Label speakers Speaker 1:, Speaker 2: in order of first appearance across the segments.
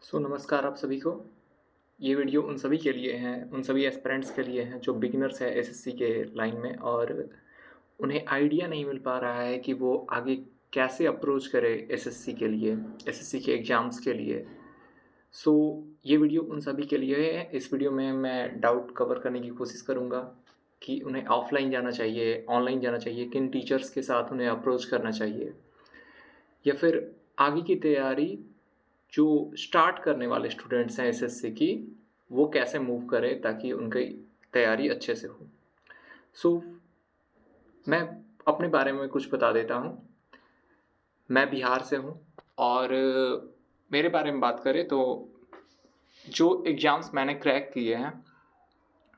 Speaker 1: नमस्कार आप सभी को। ये वीडियो उन सभी के लिए हैं, उन सभी एस्पिरेंट्स के लिए हैं जो बिगिनर्स हैं एसएससी के लाइन में और उन्हें आइडिया नहीं मिल पा रहा है कि वो आगे कैसे अप्रोच करें एसएससी के लिए, एसएससी के एग्ज़ाम्स के लिए। सो ये वीडियो उन सभी के लिए है। इस वीडियो में मैं डाउट कवर करने की कोशिश करूँगा कि उन्हें ऑफ़लाइन जाना चाहिए, ऑनलाइन जाना चाहिए, किन टीचर्स के साथ उन्हें अप्रोच करना चाहिए या फिर आगे की तैयारी जो स्टार्ट करने वाले स्टूडेंट्स हैं एसएससी की, वो कैसे मूव करें ताकि उनकी तैयारी अच्छे से हो। सो मैं अपने बारे में कुछ बता देता हूँ। मैं बिहार से हूँ और मेरे बारे में बात करें तो जो एग्ज़ाम्स मैंने क्रैक किए हैं,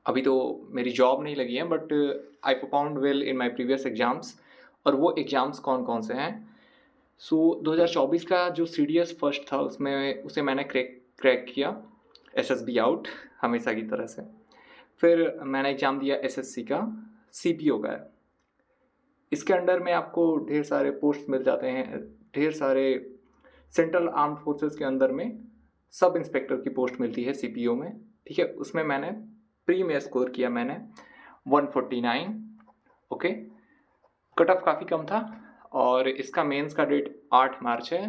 Speaker 1: अभी तो मेरी जॉब नहीं लगी है but I performed well in my previous exams. और वो एग्ज़ाम्स कौन-कौन से हैं? 2024 का जो सीडीएस फर्स्ट था उसमें उसे मैंने क्रैक क्रैक किया, एसएसबी आउट हमेशा की तरह से। फिर मैंने एग्ज़ाम दिया एसएससी का, सीपीओ का। इसके अंडर में आपको ढेर सारे पोस्ट मिल जाते हैं, ढेर सारे सेंट्रल आर्म्ड फोर्सेस के अंदर में सब इंस्पेक्टर की पोस्ट मिलती है सीपीओ में, ठीक है? उसमें मैंने प्री में स्कोर किया मैंने 149, ओके? कट ऑफ काफ़ी कम था और इसका मेंस का डेट 8 मार्च है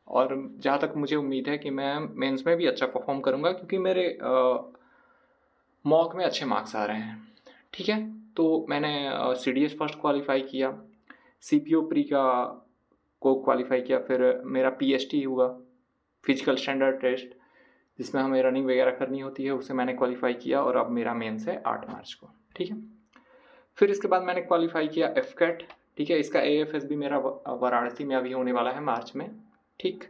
Speaker 1: और जहाँ तक मुझे उम्मीद है कि मैं मेंस में भी अच्छा परफॉर्म करूँगा क्योंकि मेरे मॉक में अच्छे मार्क्स आ रहे हैं, ठीक है? तो मैंने सीडीएस फर्स्ट क्वालिफाई किया, सीपीओ प्री का को क्वालिफाई किया, फिर मेरा पीएसटी हुआ, फिजिकल स्टैंडर्ड टेस्ट, जिसमें हमें रनिंग वगैरह करनी होती है, उसे मैंने क्वालिफाई किया और अब मेरा मेंस है 8 मार्च को, ठीक है? फिर इसके बाद मैंने क्वालिफाई किया एफकेट, ठीक है? इसका एएफएस भी मेरा वाराणसी में अभी होने वाला है मार्च में, ठीक?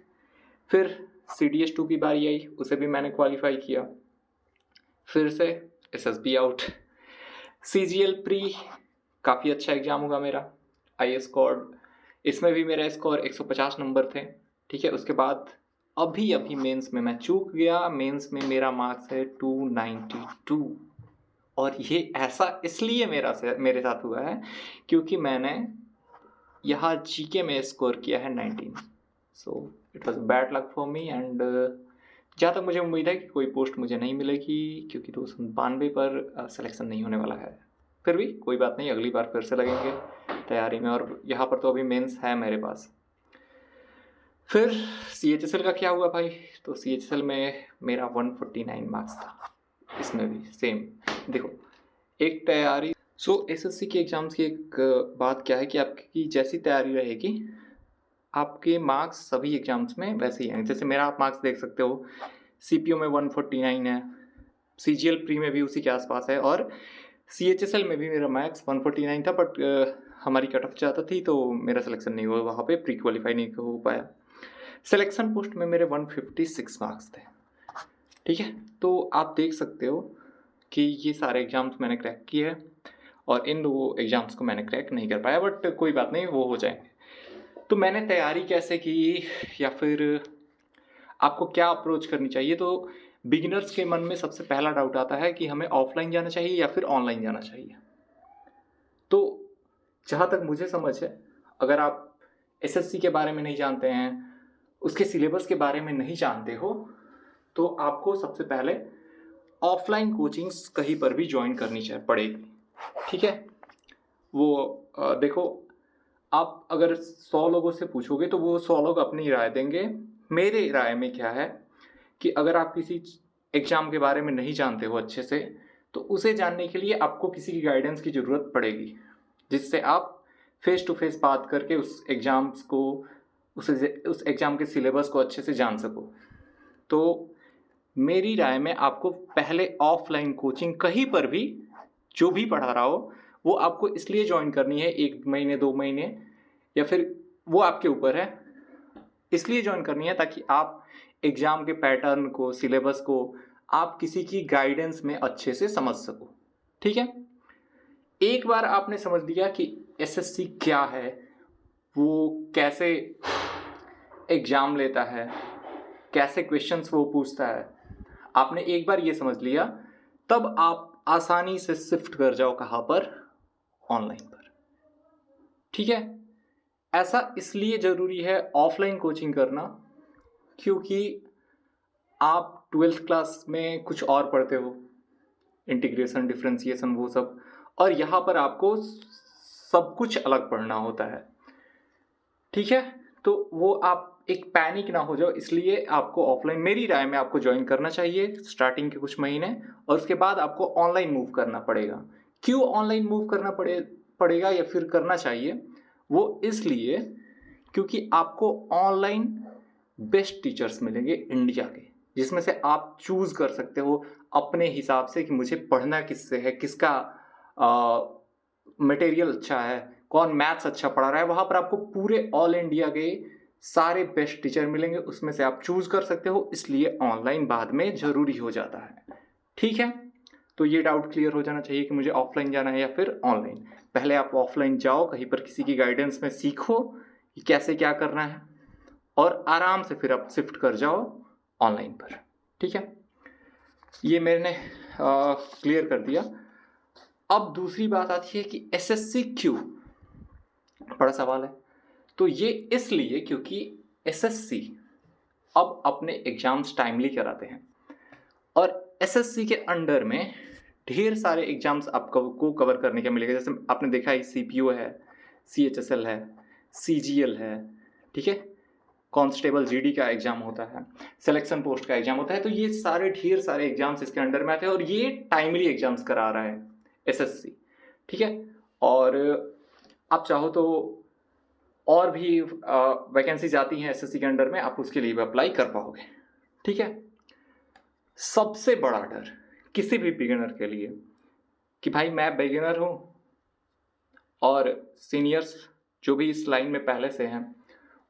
Speaker 1: फिर सीडीएस 2 की बारी आई, उसे भी मैंने क्वालिफाई किया। फिर से एसएसबी आउट। सीजीएल प्री काफ़ी अच्छा एग्ज़ाम होगा मेरा, आई स्कोर्ड, इसमें भी मेरा स्कोर 150 नंबर थे, ठीक है? उसके बाद अभी मेंस में मैं चूक गया, मेंस में मेरा मार्क्स है 292 और ये ऐसा इसलिए मेरे साथ हुआ है क्योंकि मैंने यहाँ जीके में स्कोर किया है 19। So it was bad luck for me and जहाँ तक मुझे उम्मीद है कि कोई पोस्ट मुझे नहीं मिलेगी क्योंकि 292 पर सिलेक्शन नहीं होने वाला है। फिर भी कोई बात नहीं, अगली बार फिर से लगेंगे तैयारी में और यहाँ पर तो अभी मेंस है मेरे पास। फिर सीएचएसएल का क्या हुआ भाई? तो सीएचएसएल में मेरा 149 मार्क्स था, इसमें भी सेम। देखो एक तैयारी एसएससी के एग्ज़ाम्स की एक बात क्या है कि आपकी जैसी तैयारी रहेगी, आपके मार्क्स सभी एग्ज़ाम्स में वैसे ही आएँगे। जैसे मेरा आप मार्क्स देख सकते हो, सीपीओ में 149 है, सीजीएल प्री में भी उसी के आसपास है और सीएचएसएल में भी मेरा मार्क्स 149 था बट हमारी कट ऑफ ज़्यादा थी तो मेरा सिलेक्शन नहीं हुआ, वहाँ पे प्री क्वालिफाई नहीं हो पाया। सिलेक्शन पोस्ट में मेरे 156 मार्क्स थे, ठीक है? तो आप देख सकते हो कि ये सारे एग्ज़ाम्स मैंने क्रैक किए हैं और इन 2 एग्ज़ाम्स को मैंने क्रैक नहीं कर पाया बट कोई बात नहीं, वो हो जाएँगे। तो मैंने तैयारी कैसे की या फिर आपको क्या अप्रोच करनी चाहिए? तो बिगिनर्स के मन में सबसे पहला डाउट आता है कि हमें ऑफ़लाइन जाना चाहिए या फिर ऑनलाइन जाना चाहिए? तो जहाँ तक मुझे समझ है, अगर आप एसएससी के बारे में नहीं जानते हैं, उसके सिलेबस के बारे में नहीं जानते हो, तो आपको सबसे पहले ऑफ़लाइन कोचिंग्स कहीं पर भी जॉइन करनी पड़ेगी, ठीक है? वो देखो, आप अगर 100 लोगों से पूछोगे तो वो 100 लोग अपनी राय देंगे। मेरे राय में क्या है कि अगर आप किसी एग्ज़ाम के बारे में नहीं जानते हो अच्छे से, तो उसे जानने के लिए आपको किसी की गाइडेंस की ज़रूरत पड़ेगी, जिससे आप फ़ेस टू फ़ेस बात करके उस एग्ज़ाम के सिलेबस को अच्छे से जान सको। तो मेरी राय में आपको पहले ऑफ़लाइन कोचिंग कहीं पर भी, जो भी पढ़ा रहा हो, वो आपको इसलिए जॉइन करनी है 1 महीने, 2 महीने या फिर वो आपके ऊपर है। इसलिए जॉइन करनी है ताकि आप एग्ज़ाम के पैटर्न को, सिलेबस को आप किसी की गाइडेंस में अच्छे से समझ सको, ठीक है? एक बार आपने समझ लिया कि एसएससी क्या है, वो कैसे एग्ज़ाम लेता है, कैसे क्वेश्चंस वो पूछता है, आपने एक बार ये समझ लिया, तब आप आसानी से शिफ्ट कर जाओ कहाँ पर? ऑनलाइन पर, ठीक है? ऐसा इसलिए ज़रूरी है ऑफ़लाइन कोचिंग करना क्योंकि आप 12th क्लास में कुछ और पढ़ते हो, इंटीग्रेशन, डिफरेंशिएशन, वो सब, और यहाँ पर आपको सब कुछ अलग पढ़ना होता है, ठीक है। तो वो आप एक पैनिक ना हो जाओ, इसलिए आपको ऑफलाइन, मेरी राय में, आपको ज्वाइन करना चाहिए स्टार्टिंग के कुछ महीने, और उसके बाद आपको ऑनलाइन मूव करना पड़ेगा। क्यों ऑनलाइन मूव करना पड़ेगा या फिर करना चाहिए, वो इसलिए क्योंकि आपको ऑनलाइन बेस्ट टीचर्स मिलेंगे इंडिया के, जिसमें से आप चूज कर सकते हो अपने हिसाब से कि मुझे पढ़ना किससे है, किसका मटेरियल अच्छा है, कौन मैथ्स अच्छा पढ़ा रहा है। वहां पर आपको पूरे ऑल इंडिया के सारे बेस्ट टीचर मिलेंगे, उसमें से आप चूज कर सकते हो, इसलिए ऑनलाइन बाद में जरूरी हो जाता है, ठीक है। तो ये डाउट क्लियर हो जाना चाहिए कि मुझे ऑफलाइन जाना है या फिर ऑनलाइन। पहले आप ऑफलाइन जाओ, कहीं पर किसी की गाइडेंस में सीखो कि कैसे क्या करना है, और आराम से फिर आप शिफ्ट कर जाओ ऑनलाइन पर, ठीक है। ये मैंने क्लियर कर दिया। अब दूसरी बात आती है कि एसएससी क्यों, बड़ा सवाल है। तो ये इसलिए क्योंकि एसएससी अब अपने एग्जाम्स टाइमली कराते हैं, और एसएससी के अंडर में ढेर सारे एग्जाम्स आपको कवर करने का मिलेगा। जैसे आपने देखा है सीपीओ है, सीएचएसएल है, सीजीएल है, ठीक है, कांस्टेबल जीडी का एग्जाम होता है, सिलेक्शन पोस्ट का एग्जाम होता है। तो ये सारे ढेर सारे एग्जाम्स इसके अंडर में आते हैं, और ये टाइमली एग्जाम्स करा रहा है एसएससी, ठीक है। और आप चाहो तो और भी वैकेंसीज आती हैं एसएससी के अंडर में, आप उसके लिए भी अप्लाई कर पाओगे, ठीक है। सबसे बड़ा डर किसी भी बिगिनर के लिए कि भाई मैं बिगिनर हूं और सीनियर्स जो भी इस लाइन में पहले से हैं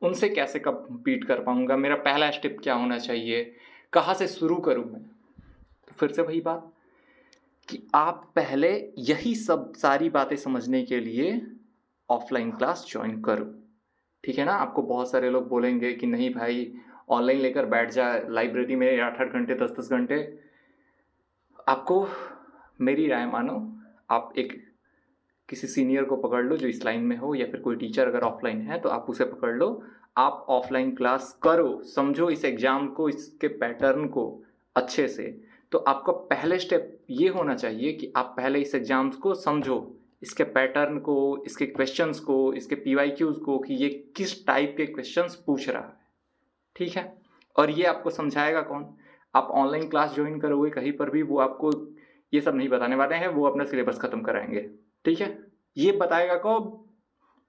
Speaker 1: उनसे कैसे कम्पीट कर पाऊंगा, मेरा पहला स्टेप क्या होना चाहिए, कहाँ से शुरू करूं मैं। तो फिर से वही बात कि आप पहले यही सब सारी बातें समझने के लिए ऑफलाइन क्लास ज्वाइन करो, ठीक है ना। आपको बहुत सारे लोग बोलेंगे कि नहीं भाई ऑनलाइन लेकर बैठ जा लाइब्रेरी में 8-8 घंटे 10-10 घंटे। आपको मेरी राय मानो, आप एक किसी सीनियर को पकड़ लो जो इस लाइन में हो, या फिर कोई टीचर अगर ऑफलाइन है तो आप उसे पकड़ लो, आप ऑफलाइन क्लास करो, समझो इस एग्जाम को, इसके पैटर्न को अच्छे से। तो आपका पहले स्टेप ये होना चाहिए कि आप पहले इस एग्जाम्स को समझो, इसके पैटर्न को, इसके क्वेश्चंस को, इसके पीवाईक्यूज को, कि ये किस टाइप के क्वेश्चंस पूछ रहा है, ठीक है। और ये आपको समझाएगा कौन, आप ऑनलाइन क्लास ज्वाइन करोगे कहीं पर भी, वो आपको ये सब नहीं बताने वाले हैं, वो अपना सिलेबस खत्म कराएंगे, ठीक है। ये बताएगा कब,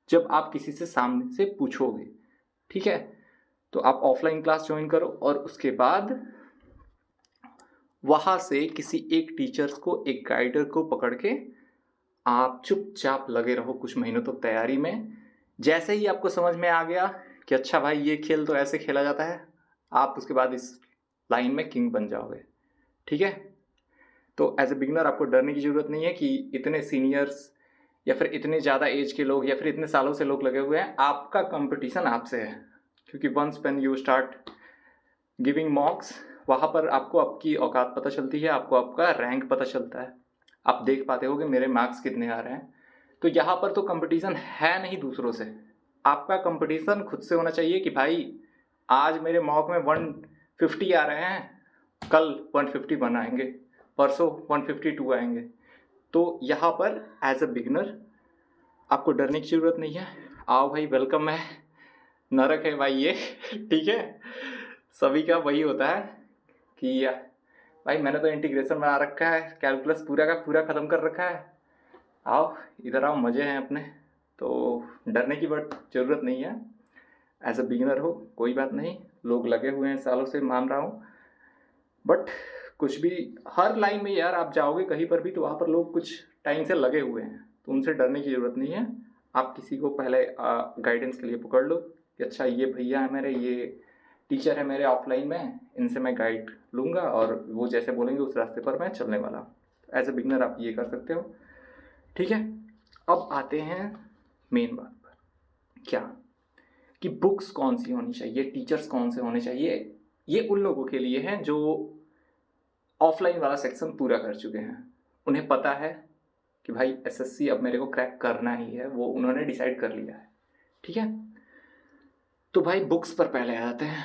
Speaker 1: जब आप किसी से सामने से पूछोगे, ठीक है। तो आप ऑफलाइन क्लास ज्वाइन करो, और उसके बाद वहां से किसी एक टीचर्स को, एक गाइडर को पकड़ के आप चुपचाप लगे रहो कुछ महीनों तक तैयारी में। जैसे ही आपको समझ में आ गया कि अच्छा भाई ये खेल तो ऐसे खेला जाता है, आप उसके बाद इस लाइन में किंग बन जाओगे, ठीक है। तो एज ए बिगिनर आपको डरने की ज़रूरत नहीं है कि इतने सीनियर्स या फिर इतने ज़्यादा एज के लोग या फिर इतने सालों से लोग लगे हुए हैं। आपका कंपटीशन आपसे है, क्योंकि once when you start giving mocks, वहाँ पर आपको आपकी औकात पता चलती है, आपको आपका रैंक पता चलता है, आप देख पाते हो कि मेरे मार्क्स कितने आ रहे हैं। तो यहाँ पर तो कंपटीशन है नहीं दूसरों से, आपका कंपटीशन खुद से होना चाहिए कि भाई आज मेरे मॉक में 150 आ रहे हैं, कल 151 आएंगे, परसों 152 आएंगे। तो यहाँ पर एज अ बिगिनर आपको डरने की ज़रूरत नहीं है। आओ भाई, वेलकम है, नरक है भाई ये ठीक है। सभी का वही होता है कि भाई मैंने तो इंटीग्रेशन बना रखा है, कैलकुलस पूरा का पूरा ख़त्म कर रखा है, आओ इधर आओ, मज़े हैं अपने। तो डरने की ज़रूरत नहीं है, एज अ बिगिनर हो कोई बात नहीं, लोग लगे हुए हैं सालों से, मान रहा हूँ। बट कुछ भी, हर लाइन में यार आप जाओगे कहीं पर भी तो वहाँ पर लोग कुछ टाइम से लगे हुए हैं, तो उनसे डरने की ज़रूरत नहीं है। आप किसी को पहले गाइडेंस के लिए पकड़ लो कि अच्छा ये भैया है मेरे, ये टीचर है मेरे ऑफलाइन में, इनसे मैं गाइड लूँगा और वो जैसे बोलेंगे उस रास्ते पर मैं चलने वाला हूँ। एज ए बिगनर आप ये कर सकते हो, ठीक है। अब आते हैं मेन बात पर, क्या कि बुक्स कौन सी होनी चाहिए, टीचर्स कौन से होने चाहिए। ये उन लोगों के लिए है जो ऑफलाइन वाला सेक्शन पूरा कर चुके हैं, उन्हें पता है कि भाई एसएससी अब मेरे को क्रैक करना ही है, वो उन्होंने डिसाइड कर लिया है, ठीक है। तो भाई बुक्स पर पहले आ जाते हैं।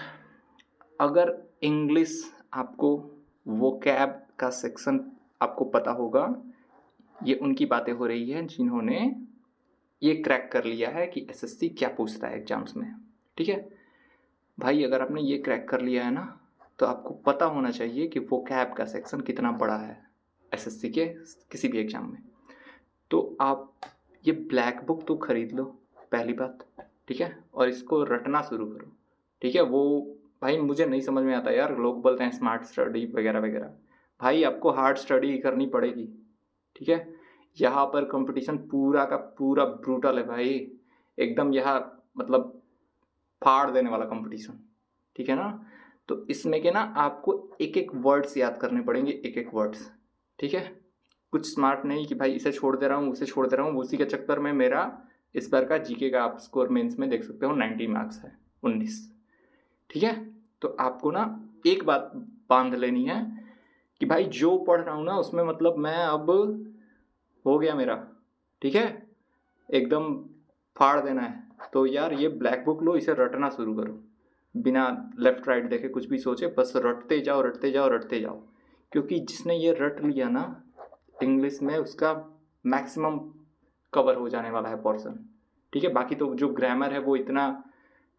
Speaker 1: अगर इंग्लिश आपको वोकैब का सेक्शन आपको पता होगा। ये उनकी बातें हो रही हैं जिन्होंने ये क्रैक कर लिया है कि एसएससी क्या पूछता है एग्जाम्स में। ठीक है भाई, अगर आपने ये क्रैक कर लिया है ना, तो आपको पता होना चाहिए कि वोकैब का सेक्शन कितना बड़ा है एसएससी के किसी भी एग्जाम में। तो आप ये ब्लैक बुक तो खरीद लो पहली बात, ठीक है, और इसको रटना शुरू करो। ठीक है, वो भाई मुझे नहीं समझ में आता यार, लोग बोलते हैं स्मार्ट स्टडी वगैरह वगैरह। भाई आपको हार्ड स्टडी करनी पड़ेगी। ठीक है, यहाँ पर कंपटीशन पूरा का पूरा ब्रूटल है भाई, एकदम यहाँ मतलब फाड़ देने वाला कंपटीशन। ठीक है ना, तो इसमें के ना आपको एक एक वर्ड्स याद करने पड़ेंगे, एक एक वर्ड्स। ठीक है, कुछ स्मार्ट नहीं कि भाई इसे छोड़ दे रहा हूँ उसे छोड़ दे रहा हूँ। उसी के चक्कर में मेरा इस बार का जीके का आप स्कोर मेंस में देख सकते हो 90 मार्क्स है, 19। ठीक है, तो आपको ना एक बात बांध लेनी है कि भाई जो पढ़ रहा हूँ ना उसमें मतलब मैं अब हो गया मेरा। ठीक है, एकदम फाड़ देना है। तो यार ये ब्लैक बुक लो, इसे रटना शुरू करो, बिना लेफ्ट राइट देखे कुछ भी सोचे, बस रटते जाओ रटते जाओ रटते जाओ। क्योंकि जिसने ये रट लिया ना इंग्लिश में, उसका मैक्सिमम कवर हो जाने वाला है पोर्शन। ठीक है, बाकी तो जो ग्रामर है वो इतना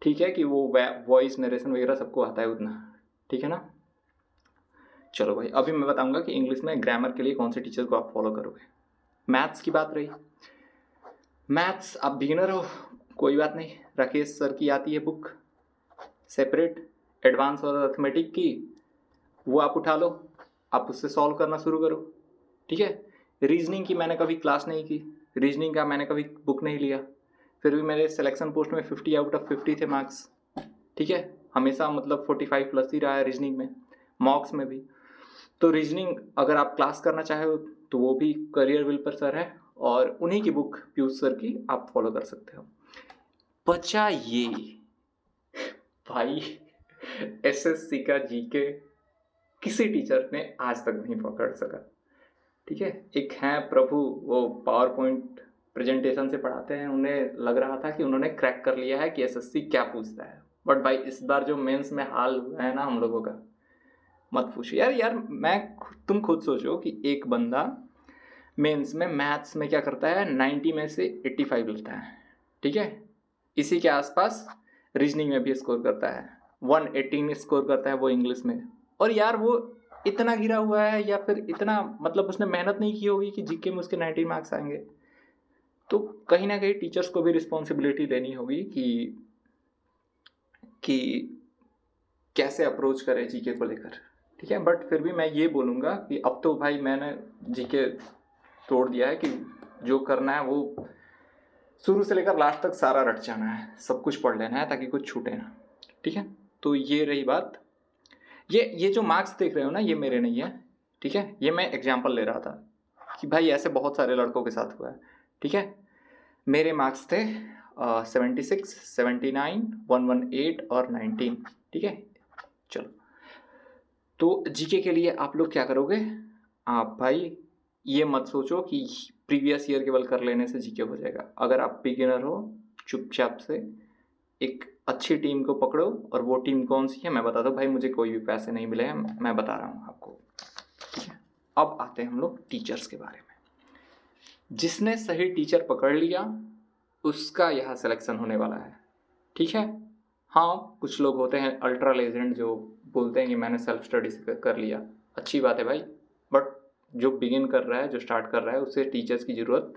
Speaker 1: ठीक है कि वो वॉइस नरेशन वगैरह सबको आता है उतना। ठीक है ना, चलो भाई अभी मैं बताऊंगा कि इंग्लिश में ग्रामर के लिए कौन से टीचर को आप फॉलो करोगे। मैथ्स की बात रही, मैथ्स आप बिगिनर हो कोई बात नहीं, राकेश सर की आती है बुक सेपरेट एडवांस और अर्थमेटिक की, वो आप उठा लो, आप उससे सॉल्व करना शुरू करो। ठीक है, रीजनिंग की मैंने कभी क्लास नहीं की, रीजनिंग का मैंने कभी बुक नहीं लिया, फिर भी मेरे सिलेक्शन पोस्ट में 50 आउट ऑफ 50 थे मार्क्स। ठीक है, हमेशा मतलब 45 प्लस ही रहा है रीजनिंग में, मॉक्स में भी। तो रीजनिंग अगर आप क्लास करना चाहे हो तो वो भी करियर विल पर सर है, और उन्हीं की बुक पीयूष सर की आप फॉलो कर सकते हो। बचा ये भाई एसएससी का जीके किसी टीचर ने आज तक नहीं पकड़ सका। ठीक है, एक हैं प्रभु, वो पावर पॉइंट प्रेजेंटेशन से पढ़ाते हैं, उन्हें लग रहा था कि उन्होंने क्रैक कर लिया है कि एसएससी क्या पूछता है। बट भाई इस बार जो मेंस में हाल हुआ है ना हम लोगों का, मत पूछो यार तुम खुद सोचो कि एक बंदा मेंस में मैथ्स में क्या करता है, 90 में से 85 लेता है। ठीक है, इसी के आसपास रीजनिंग में भी स्कोर करता है, 118 स्कोर करता है वो इंग्लिश में। और यार वो इतना गिरा हुआ है या फिर इतना मतलब उसने मेहनत नहीं की होगी कि जीके में उसके 90 मार्क्स आएंगे। तो कहीं ना कहीं टीचर्स को भी रिस्पॉन्सिबिलिटी लेनी होगी कि कैसे अप्रोच करें जीके को लेकर। ठीक है, बट फिर भी मैं ये बोलूँगा कि अब तो भाई मैंने जीके तोड़ दिया है कि जो करना है वो शुरू से लेकर लास्ट तक सारा रट जाना है, सब कुछ पढ़ लेना है ताकि कुछ छूटे ना। ठीक है, तो ये रही बात। ये जो मार्क्स देख रहे हो ना ये मेरे नहीं है। ठीक है, ये मैं एग्जाम्पल ले रहा था कि भाई ऐसे बहुत सारे लड़कों के साथ हुआ है। ठीक है, मेरे मार्क्स थे 76, 79, 118 और 19। ठीक है, चलो तो जीके के लिए आप लोग क्या करोगे, आप भाई ये मत सोचो कि प्रीवियस ईयर केवल कर लेने से जीके हो जाएगा। अगर आप बिगिनर हो चुपचाप से एक अच्छी टीम को पकड़ो, और वो टीम कौन सी है मैं बता दो भाई, मुझे कोई भी पैसे नहीं मिले हैं, मैं बता रहा हूँ आपको। ठीक है, अब आते हैं हम लोग टीचर्स के बारे में। जिसने सही टीचर पकड़ लिया उसका यहाँ सिलेक्शन होने वाला है। ठीक है, हाँ कुछ लोग होते हैं अल्ट्रा लेजेंड जो बोलते हैं कि मैंने सेल्फ स्टडी से कर लिया, अच्छी बात है भाई, बट जो बिगिन कर रहा है जो स्टार्ट कर रहा है उसे टीचर्स की ज़रूरत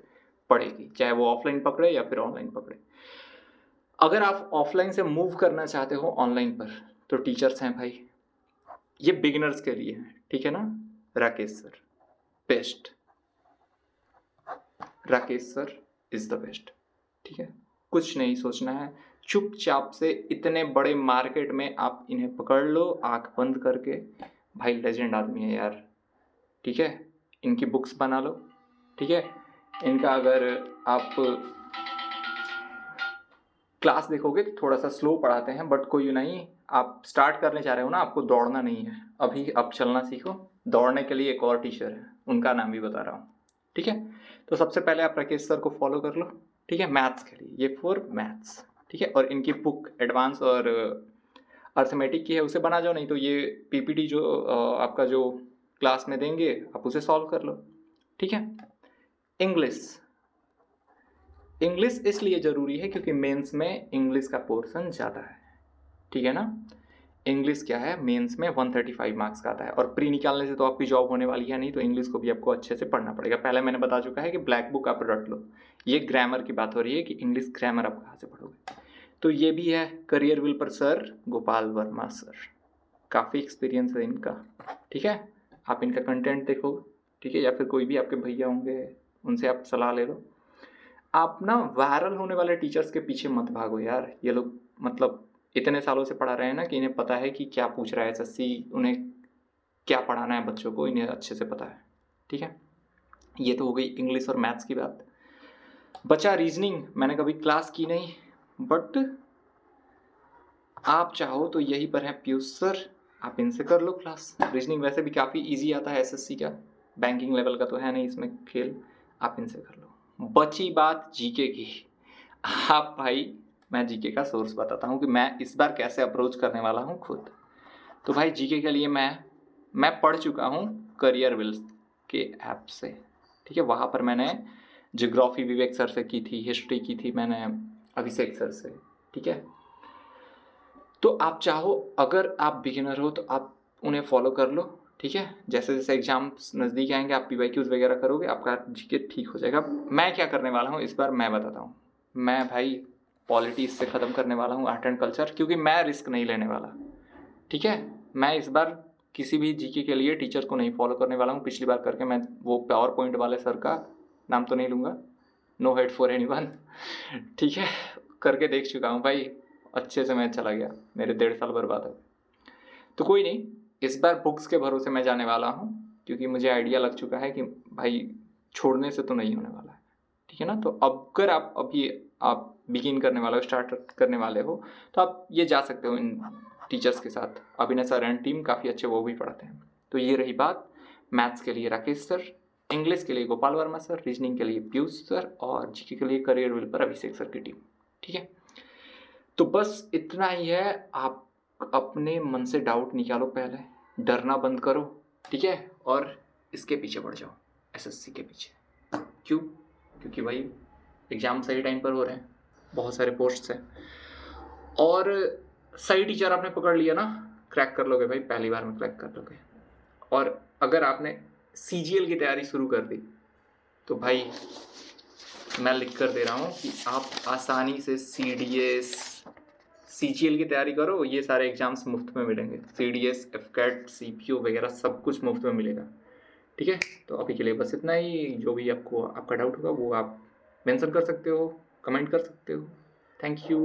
Speaker 1: पड़ेगी, चाहे वो ऑफलाइन पकड़े या फिर ऑनलाइन पकड़े। अगर आप ऑफलाइन से मूव करना चाहते हो ऑनलाइन पर तो टीचर्स हैं भाई, ये बिगिनर्स के लिए है। ठीक है ना, Rakesh sir best, Rakesh sir is the best. ठीक है, कुछ नहीं सोचना है, चुपचाप से इतने बड़े मार्केट में आप इन्हें पकड़ लो आंख बंद करके। भाई लेजेंड आदमी है यार। ठीक है, इनकी बुक्स बना लो। ठीक है, इनका अगर आप क्लास देखोगे तो थोड़ा सा स्लो पढ़ाते हैं, बट कोई नहीं, आप स्टार्ट करने जा रहे हो ना, आपको दौड़ना नहीं है अभी, अब चलना सीखो। दौड़ने के लिए एक और टीचर है, उनका नाम भी बता रहा हूँ। ठीक है, तो सबसे पहले आप राकेश सर को फॉलो कर लो। ठीक है, मैथ्स के लिए ये फॉर मैथ्स। ठीक है, और इनकी बुक एडवांस और अर्थमेटिक की है उसे बना जाओ, नहीं तो ये पीपीटी जो आपका जो क्लास में देंगे आप उसे सॉल्व कर लो। ठीक है। इंग्लिश, इंग्लिश इसलिए ज़रूरी है क्योंकि मेंस में इंग्लिश का पोर्शन ज़्यादा है। ठीक है ना। इंग्लिश क्या है, मेंस में 135 मार्क्स का आता है, और प्री निकालने से तो आपकी जॉब होने वाली है नहीं, तो इंग्लिश को भी आपको अच्छे से पढ़ना पड़ेगा। पहले मैंने बता चुका है कि ब्लैक बुक आप रट लो, ये ग्रामर की बात हो रही है कि इंग्लिश ग्रामर आप कहाँ से पढ़ोगे। तो ये भी है करियर विल पर सर गोपाल वर्मा सर, काफ़ी एक्सपीरियंस है इनका। ठीक है, आप इनका कंटेंट देखो। ठीक है, या फिर कोई भी आपके भैया होंगे उनसे आप सलाह ले लो। आप ना वायरल होने वाले टीचर्स के पीछे मत भागो यार, ये लोग मतलब इतने सालों से पढ़ा रहे हैं ना कि इन्हें पता है कि क्या पूछ रहा है एसएससी, उन्हें क्या पढ़ाना है बच्चों को, इन्हें अच्छे से पता है। ठीक है, ये तो हो गई इंग्लिश और मैथ्स की बात। बचा रीजनिंग, मैंने कभी क्लास की नहीं, बट आप चाहो तो यहीं पर है पीयूष सर, आप इनसे कर लो क्लास। रीजनिंग वैसे भी काफ़ी इजी आता है एसएससी का, बैंकिंग लेवल का तो है नहीं इसमें खेल, आप इनसे कर लो। बची बात जीके की। आप भाई, मैं जीके का सोर्स बताता हूँ कि मैं इस बार कैसे अप्रोच करने वाला हूँ खुद। तो भाई जीके के लिए मैं पढ़ चुका हूँ करियर विल्स के ऐप से। ठीक है, वहाँ पर मैंने ज्योग्राफी विवेक सर से की थी, हिस्ट्री की थी मैंने अभिषेक सर से। ठीक है, तो आप चाहो, अगर आप बिगिनर हो तो आप उन्हें फॉलो कर लो। ठीक है, जैसे जैसे एग्जाम्स नज़दीक आएंगे आप पीवाईक्यूज वगैरह करोगे, आपका जीके ठीक हो जाएगा। मैं क्या करने वाला हूँ इस बार मैं बताता हूँ। मैं भाई पॉलिटिक्स से ख़त्म करने वाला हूँ, आर्ट एंड कल्चर, क्योंकि मैं रिस्क नहीं लेने वाला। ठीक है, मैं इस बार किसी भी जीके के लिए टीचर को नहीं फॉलो करने वाला हूँ। पिछली बार करके मैं वो पावर पॉइंट वाले सर का नाम तो नहीं लूँगा, नो हेट फॉर एनीवन। ठीक है, करके देख चुका हूँ भाई, अच्छे से मैं चला गया, मेरे 1.5 साल बर्बाद हो गए। तो कोई नहीं, इस बार बुक्स के भरोसे मैं जाने वाला हूँ, क्योंकि मुझे आइडिया लग चुका है कि भाई छोड़ने से तो नहीं होने वाला है। ठीक है ना, तो अगर आप अभी आप बिगिन करने वाले हो, स्टार्ट करने वाले हो, तो आप ये जा सकते हो इन टीचर्स के साथ। अभिनय सर एंड टीम काफ़ी अच्छे, वो भी पढ़ाते हैं। तो ये रही बात, मैथ्स के लिए राकेश सर, इंग्लिश के लिए गोपाल वर्मा सर, रीजनिंग के लिए पीयूष सर, और जीके के लिए करियर विल पर अभिषेक सर की टीम। ठीक है, तो बस इतना ही है। आप अपने मन से डाउट निकालो, पहले डरना बंद करो। ठीक है, और इसके पीछे बढ़ जाओ, एसएससी के पीछे। क्यों? क्योंकि भाई एग्ज़ाम सही टाइम पर हो रहे हैं, बहुत सारे पोस्ट्स हैं, और सही टीचर आपने पकड़ लिया ना, क्रैक कर लोगे भाई, पहली बार में क्रैक कर लोगे। और अगर आपने सीजीएल की तैयारी शुरू कर दी तो भाई मैं लिख कर दे रहा हूँ कि आप आसानी से सीडीएस सीजीएल की तैयारी करो, ये सारे एग्जाम्स मुफ्त में मिलेंगे। सीडीएस, एफकैट, सीपीयू वगैरह सब कुछ मुफ्त में मिलेगा। ठीक है, तो अभी के लिए बस इतना ही। जो भी आपको आपका डाउट होगा वो आप मेंशन कर सकते हो, कमेंट कर सकते हो। Thank you.